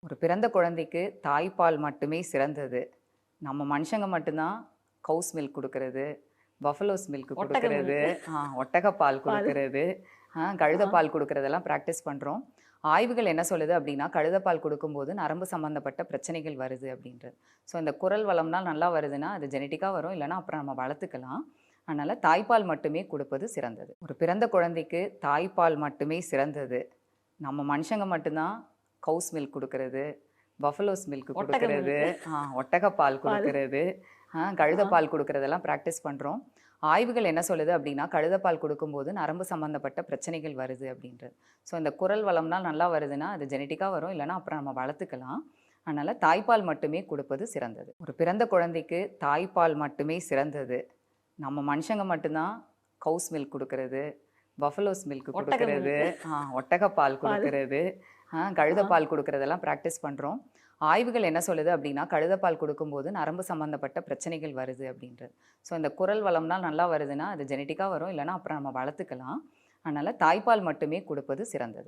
ஒரு பிறந்த குழந்தைக்கு தாய்ப்பால் மட்டுமே சிறந்தது. நம்ம மனுஷங்க மட்டும் தான் கவுஸ் மில்க் குடுக்குறது, பஃபலோஸ் மில்க் ஒட்டகம் குடுக்குறது, மில்க் ஒட்டகப்பால் பால். குடுக்குறது, ஆ. கழுதப்பால் குடுக்குறதெல்லாம் பிராக்டிஸ் பண்றோம். ஆய்வுகள் என்ன சொல்லுது அப்டின்னா, கழுதப்பால் குடுக்கும்போது நரம்பு சம்மந்தப்பட்ட பிரச்சனைகள் வருது அப்டின்றது. ஸோ இந்த குரல் வளம்லாம் நல்லா வருதுன்னா, அது ஜெனடிக்கா வரும். இல்லன்னா அப்புறம் நம்ம வளர்த்துக்கலாம். அதனால தாய்ப்பால் மட்டுமே குடுப்பது சிறந்தது. ஒரு பிறந்த குழந்தைக்கு தாய்ப்பால் மட்டுமே சிறந்தது. நம்ம மனுஷங்க மட்டும் தான் கவுஸ் மில்க் குடுக்குறது, பஃபலோஸ் மில்க் ஒட்டகம் குடுக்குறது, மில்க் ஒட்டகப்பால் பால். குடுக்குறது, ஆ. கழுதப்பால் குடுக்குறதெல்லாம் பிராக்டிஸ் பண்றோம். ஆய்வுகள் என்ன சொல்லுது அப்டின்னா, கழுதப்பால் குடுக்கும்போது நரம்பு சம்மந்தப்பட்ட பிரச்சனைகள் வருது அப்டின்றது. ஸோ இந்த குரல் வளம்லாம் நல்லா வருதுன்னா, அது ஜெனடிக்கா வரும். இல்லன்னா அப்புறம் நம்ம வளர்த்துக்கலாம். அதனால தாய்ப்பால் மட்டுமே குடுப்பது சிறந்தது. ஒரு பிறந்த குழந்தைக்கு தாய்ப்பால் மட்டுமே சிறந்தது. நம்ம மனுஷங்க மட்டும் தான் கவுஸ் மில்க் குடுக்குறது, பஃபலோஸ் மில்க் ஒட்டகம் குடுக்குறது, மில்க் ஒட்டகப்பால் பால். குடுக்குறது, ஆ. கழுதப்பால் குடுக்குறதெல்லாம் பிராக்டிஸ் பண்றோம். ஆய்வுகள் என்ன சொல்லுது அப்டின்னா, கழுதப்பால் குடுக்கும்போது நரம்பு சம்மந்தப்பட்ட பிரச்சனைகள் வருது அப்டின்றது. ஸோ இந்த குரல் வளம்லாம் நல்லா வருதுன்னா, அது ஜெனடிக்கா வரும். இல்லன்னா அப்புறம் நம்ம வளர்த்துக்கலாம். அதனால தாய்ப்பால் மட்டுமே குடுப்பது சிறந்தது.